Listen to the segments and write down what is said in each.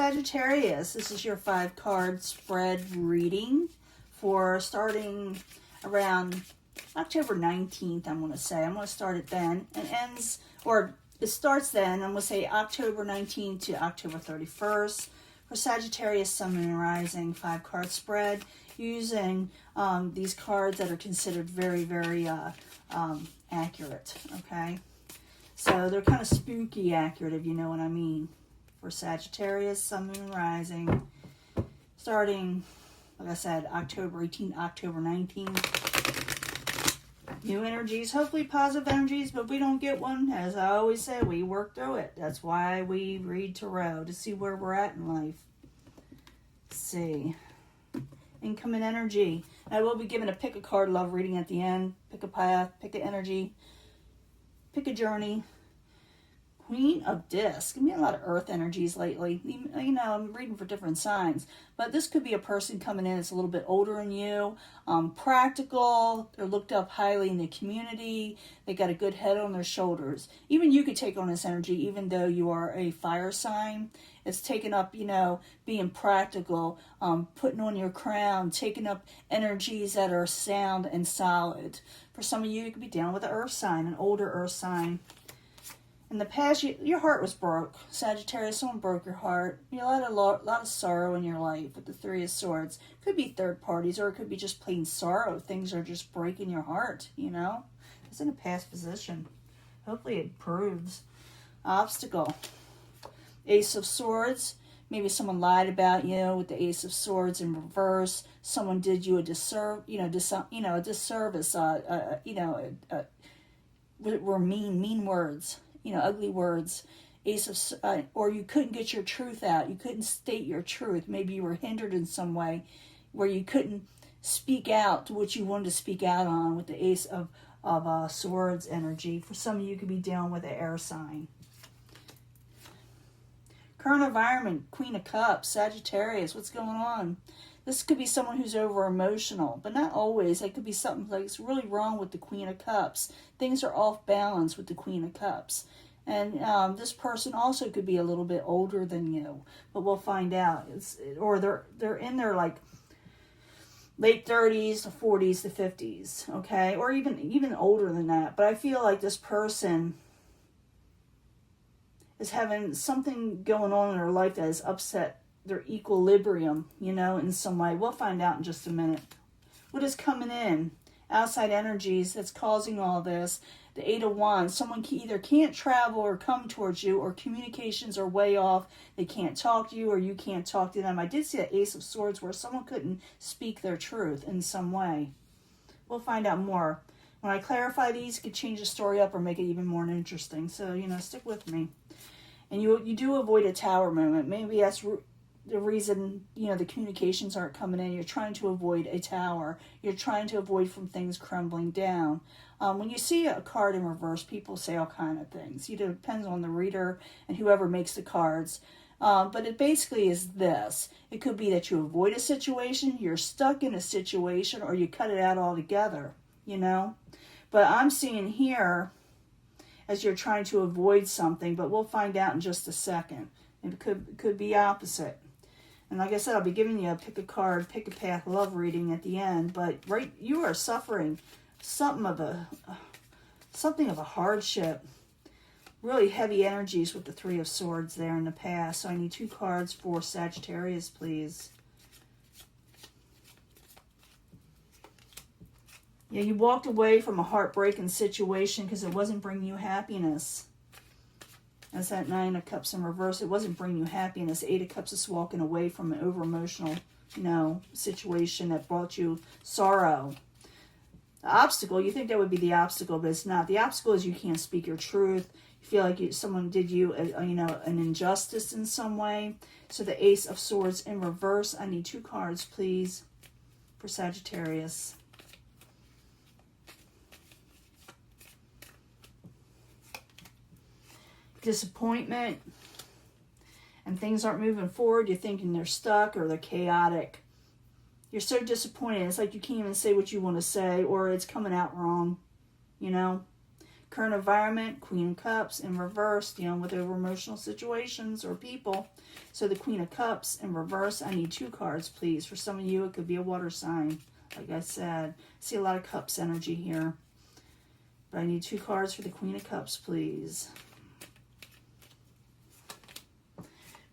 Sagittarius, this is your 5-card spread reading for starting around October 19th, I'm going to say. I'm going to start it then and ends, or it starts then, I'm going to say October 19th to October 31st. For Sagittarius, Sun, Moon, and Rising, 5-card spread, using these cards that are considered very, very accurate, okay? So they're kind of spooky accurate, if you know what I mean. For Sagittarius, Sun, Moon, and Rising, starting, like I said, October 18th, October 19th. New energies, hopefully positive energies, but if we don't get one, as I always say, we work through it. That's why we read tarot, to see where we're at in life. Let's see. Incoming energy. I will be giving a pick a card love reading at the end. Pick a path, pick an energy, pick a journey. Queen of Discs. Give me a lot of earth energies lately. You know, I'm reading for different signs. But this could be a person coming in that's a little bit older than you. Practical. They're looked up highly in the community. They got a good head on their shoulders. Even you could take on this energy, even though you are a fire sign. It's taking up, you know, being practical, putting on your crown, taking up energies that are sound and solid. For some of you, you could be dealing with an earth sign, an older earth sign. In the past, your heart was broke. Sagittarius, someone broke your heart. You had a lot of sorrow in your life with the 3 of Swords. Could be third parties, or it could be just plain sorrow. Things are just breaking your heart, you know. It's in a past position. Hopefully it proves. Obstacle. Ace of Swords. Maybe someone lied about you with the Ace of Swords in reverse. Someone did you a disservice. Were mean words. You know, ugly words. Ace of, or you couldn't get your truth out. You couldn't state your truth. Maybe you were hindered in some way, where you couldn't speak out to what you wanted to speak out on with the Ace of Swords energy. For some of you, could be dealing with an air sign. Current environment, Queen of Cups, Sagittarius, what's going on? This could be someone who's over emotional, but not always. It could be something like it's really wrong with the Queen of Cups. Things are off balance with the Queen of Cups. And this person also could be a little bit older than you, but we'll find out. Or they're in their like late 30s to 40s to 50s, okay? Or even older than that. But I feel like this person is having something going on in their life that has upset their equilibrium, you know, in some way. We'll find out in just a minute. What is coming in? Outside energies that's causing all this. The 8 of Wands. Someone either can't travel or come towards you, or communications are way off. They can't talk to you, or you can't talk to them. I did see the Ace of Swords where someone couldn't speak their truth in some way. We'll find out more. When I clarify these, it could change the story up or make it even more interesting. So, you know, stick with me. And you do avoid a tower moment. Maybe that's the reason, you know, the communications aren't coming in. You're trying to avoid a tower. You're trying to avoid from things crumbling down. When you see a card in reverse, people say all kind of things. You know, it depends on the reader and whoever makes the cards. But it basically is this. It could be that you avoid a situation, you're stuck in a situation, or you cut it out altogether, you know. But I'm seeing here as you're trying to avoid something, but we'll find out in just a second. It could be opposite. And like I said, I'll be giving you a pick a card, pick a path love reading at the end. But you are suffering something of a hardship. Really heavy energies with the 3 of Swords there in the past. So I need 2 cards for Sagittarius, please. Yeah, you walked away from a heartbreaking situation because it wasn't bringing you happiness. That's that 9 of Cups in reverse. It wasn't bringing you happiness. 8 of Cups is walking away from an over-emotional, you know, situation that brought you sorrow. The obstacle, you think that would be the obstacle, but it's not. The obstacle is you can't speak your truth. You feel like someone did you, you know, an injustice in some way. So the Ace of Swords in reverse. I need 2 cards, please, for Sagittarius. Disappointment, and things aren't moving forward. You're thinking they're stuck or they're chaotic. You're so disappointed. It's like you can't even say what you want to say, or it's coming out wrong, you know. Current environment, Queen of Cups in reverse, dealing with over emotional situations or people. So the Queen of Cups in reverse, I need 2 cards, please. For some of you, it could be a water sign. Like I said, I see a lot of Cups energy here. But I need 2 cards for the Queen of Cups, please.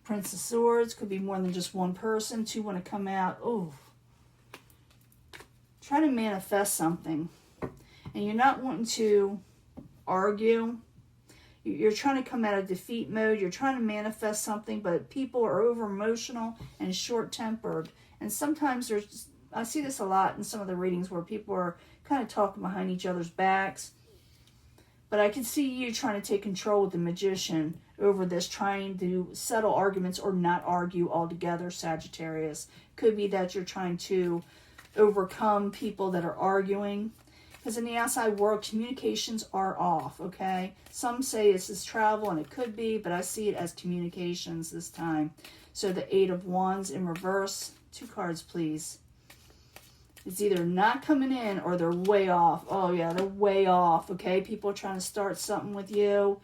Prince of Swords, could be more than just one person. 2 want to come out. Oh, try to manifest something. And you're not wanting to argue. You're trying to come out of defeat mode. You're trying to manifest something, but people are over emotional and short-tempered. And sometimes there's, I see this a lot in some of the readings where people are kind of talking behind each other's backs. But I can see you trying to take control with the Magician over this, trying to settle arguments or not argue altogether, Sagittarius. Could be that you're trying to overcome people that are arguing. Because in the outside world, communications are off, okay? Some say this is travel, and it could be, but I see it as communications this time. So the 8 of Wands in reverse. 2 cards, please. It's either not coming in or they're way off. Oh, yeah, they're way off, okay? People are trying to start something with you.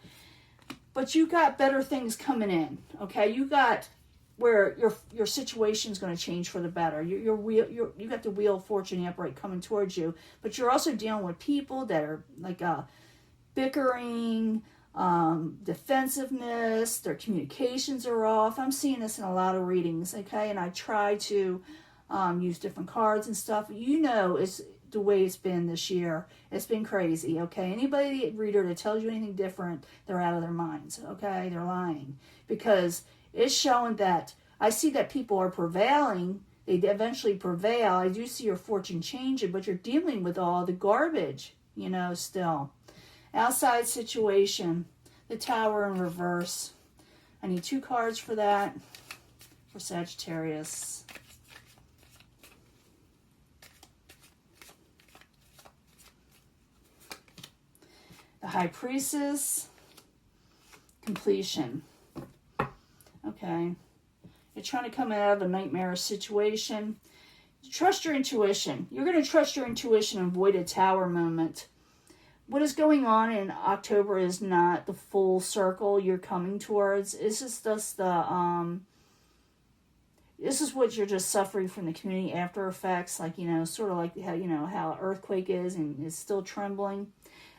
But you got better things coming in, okay? You got where your situation's going to change for the better. You got the Wheel of Fortune upright coming towards you, but you're also dealing with people that are like bickering, defensiveness, their communications are off. I'm seeing this in a lot of readings, okay? And I try to use different cards and stuff. You know, it's the way it's been this year. It's been crazy, okay? Anybody reader that tells you anything different, they're out of their minds, okay? They're lying, because it's showing that I see that people are prevailing. They eventually prevail. I do see your fortune changing, but you're dealing with all the garbage, you know, still. Outside situation, the Tower in reverse. I need 2 cards for that, for Sagittarius. The High Priestess, completion. Okay. You're trying to come out of a nightmare situation. Trust your intuition. You're going to trust your intuition and avoid a Tower moment. What is going on in October is not the full circle you're coming towards. It's just the, this is what you're just suffering from the community after effects. Like, you know, sort of like how, you know, how an earthquake is and is still trembling.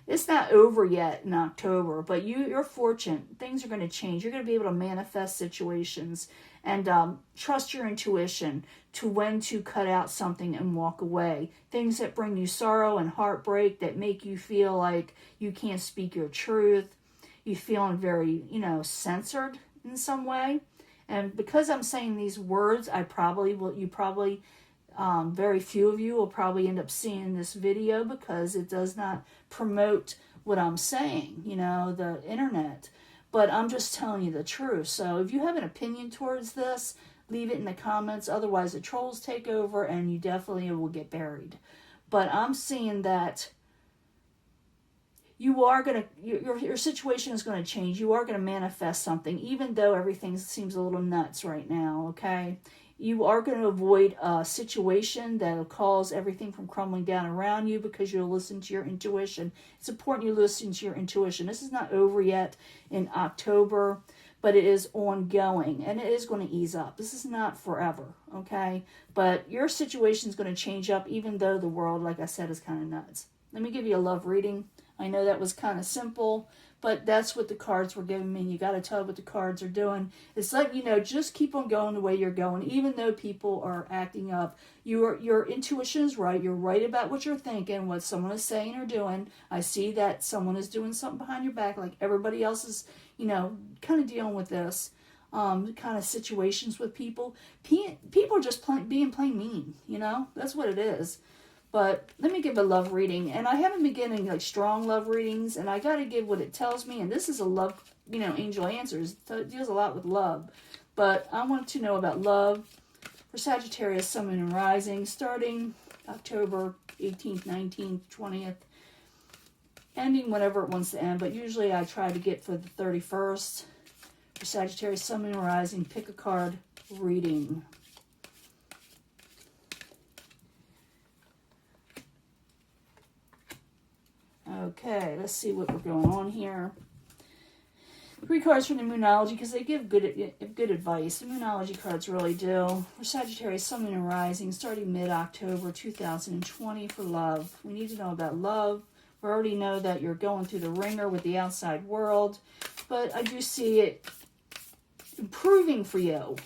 It's not over yet in October, but you're fortunate. Things are going to change. You're going to be able to manifest situations and trust your intuition to when to cut out something and walk away. Things that bring you sorrow and heartbreak, that make you feel like you can't speak your truth. You feeling very, you know, censored in some way. And because I'm saying these words, very few of you will probably end up seeing this video, because it does not promote what I'm saying, you know, the internet. But I'm just telling you the truth. So if you have an opinion towards this, leave it in the comments. Otherwise, the trolls take over and you definitely will get buried. But I'm seeing that you are going to, your situation is going to change. You are going to manifest something, even though everything seems a little nuts right now, okay? You are going to avoid a situation that will cause everything from crumbling down around you, because you'll listen to your intuition. It's important you listen to your intuition. This is not over yet in October, but it is ongoing, and it is going to ease up. This is not forever, okay? But your situation is going to change up, even though the world, like I said, is kind of nuts. Let me give you a love reading. I know that was kind of simple, but that's what the cards were giving me. You got to tell what the cards are doing. It's like, you know, just keep on going the way you're going, even though people are acting up. Your intuition is right. You're right about what you're thinking, what someone is saying or doing. I see that someone is doing something behind your back, like everybody else is, you know, kind of dealing with this kind of situations with people. People are just being plain mean, you know? That's what it is. But let me give a love reading. And I haven't been getting like strong love readings, and I got to give what it tells me. And this is a love, you know, angel answers. It deals a lot with love. But I want to know about love for Sagittarius, Sun, Moon, and Rising, starting October 18th, 19th, 20th, ending whenever it wants to end. But usually I try to get for the 31st. For Sagittarius, Sun, Moon, and Rising, pick a card reading. Okay, let's see what we're going on here. 3 cards from the Moonology, because they give good advice. The Moonology cards really do. For Sagittarius, Sun, Moon, and Rising, starting mid-October 2020 for love. We need to know about love. We already know that you're going through the ringer with the outside world, but I do see it improving for you.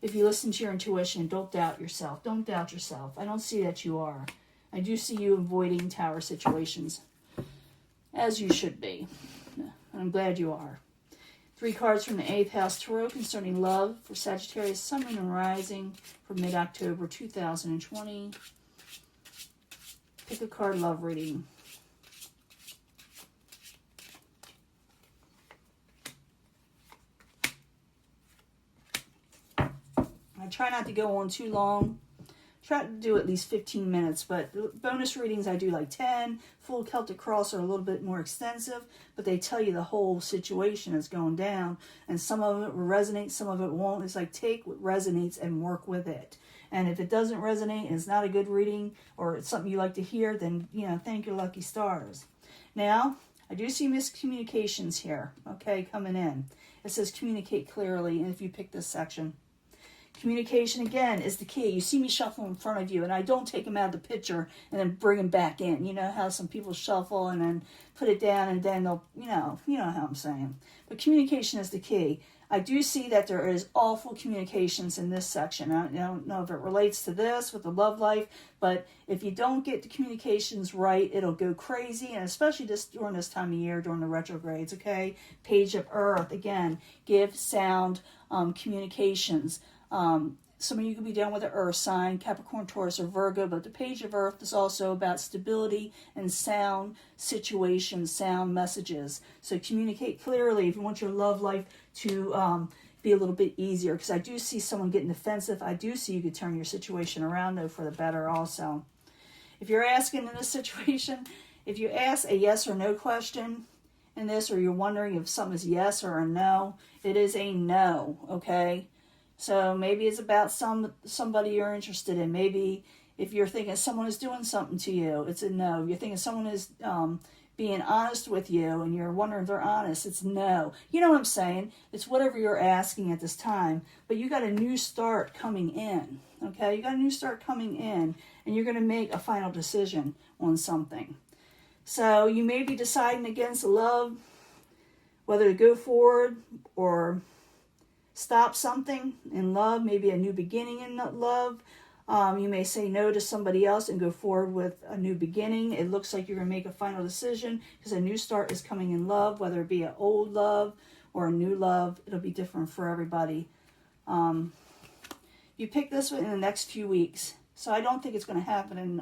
If you listen to your intuition, don't doubt yourself. Don't doubt yourself. I don't see that you are. I do see you avoiding tower situations, as you should be. I'm glad you are. 3 cards from the 8th House Tarot concerning love for Sagittarius, Sun, Moon, and Rising for mid-October 2020. Pick a card, love reading. I try not to go on too long. Try to do at least 15 minutes, but bonus readings I do like 10. Full Celtic Cross are a little bit more extensive, but they tell you the whole situation is going down, and some of it will resonate, some of it won't. It's like take what resonates and work with it. And if it doesn't resonate and it's not a good reading or it's something you like to hear, then, thank your lucky stars. Now, I do see miscommunications here, okay, coming in. It says communicate clearly, and if you pick this section. Communication, again, is the key. You see me shuffle in front of you, and I don't take them out of the picture and then bring them back in. You know how some people shuffle and then put it down, and then they'll, you know how I'm saying. But communication is the key. I do see that there is awful communications in this section. I don't know if it relates to this with the love life, but if you don't get the communications right, it'll go crazy, and especially during this time of year, during the retrogrades, okay? Page of Earth, again, give sound communications. Some of you could be dealing with an earth sign, Capricorn, Taurus, or Virgo, but the Page of Earth is also about stability and sound situations, sound messages. So communicate clearly if you want your love life to be a little bit easier, because I do see someone getting defensive. I do see you could turn your situation around, though, for the better also. If you're asking in this situation, if you ask a yes or no question in this, or you're wondering if something is yes or a no, it is a no, okay? So maybe it's about somebody you're interested in. Maybe if you're thinking someone is doing something to you, it's a no. You're thinking someone is being honest with you and you're wondering if they're honest, it's no. You know what I'm saying? It's whatever you're asking at this time. But you got a new start coming in, okay? You got a new start coming in, and you're going to make a final decision on something. So you may be deciding against love, whether to go forward or stop something in love, maybe a new beginning in love. You may say no to somebody else and go forward with a new beginning. It looks like you're going to make a final decision because a new start is coming in love, whether it be an old love or a new love. It'll be different for everybody. You pick this one in the next few weeks. So I don't think it's going to happen in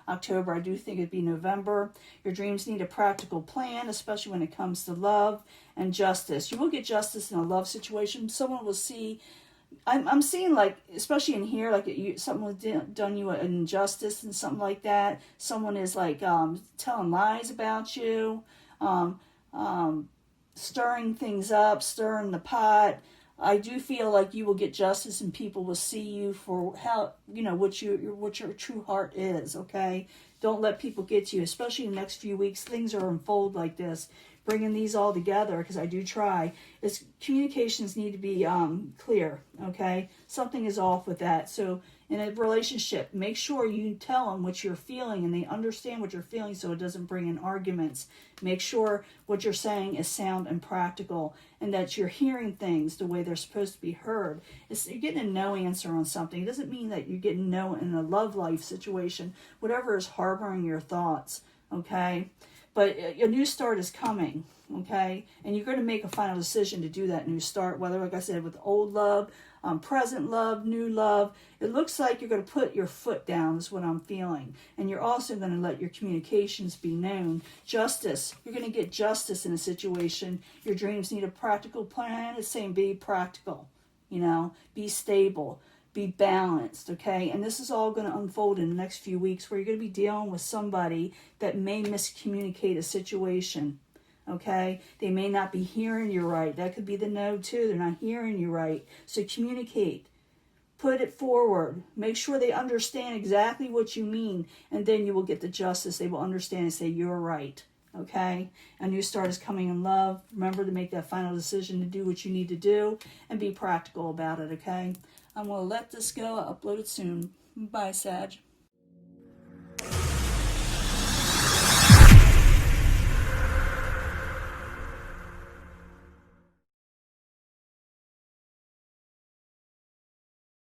October. I do think it'd be November. Your dreams need a practical plan, especially when it comes to love and justice. You will get justice in a love situation. Someone will see, I'm seeing, like, especially in here, like someone was done you an injustice and something like that. Someone is like telling lies about you, stirring things up, stirring the pot. I do feel like you will get justice, and people will see you for how, what your true heart is, okay? Don't let people get to you, especially in the next few weeks. Things are unfold like this. Bringing these all together, because I do try, is communications need to be clear, okay? Something is off with that. So in a relationship, make sure you tell them what you're feeling and they understand what you're feeling so it doesn't bring in arguments. Make sure what you're saying is sound and practical, and that you're hearing things the way they're supposed to be heard. You're getting a no answer on something. It doesn't mean that you're getting no in a love life situation, whatever is harboring your thoughts, okay? But a new start is coming, okay? And you're going to make a final decision to do that new start, whether, like I said, with old love, present love, new love. It looks like you're going to put your foot down is what I'm feeling. And you're also going to let your communications be known. Justice. You're going to get justice in a situation. Your dreams need a practical plan. It's saying be practical, be stable. Be balanced, okay? And this is all going to unfold in the next few weeks, where you're going to be dealing with somebody that may miscommunicate a situation, okay? They may not be hearing you right. That could be the no, too. They're not hearing you right. So communicate. Put it forward. Make sure they understand exactly what you mean, and then you will get the justice. They will understand and say, you're right, okay? A new start is coming in love. Remember to make that final decision to do what you need to do and be practical about it, okay? I'm going to let this go. I'll upload it soon. Bye, Sag.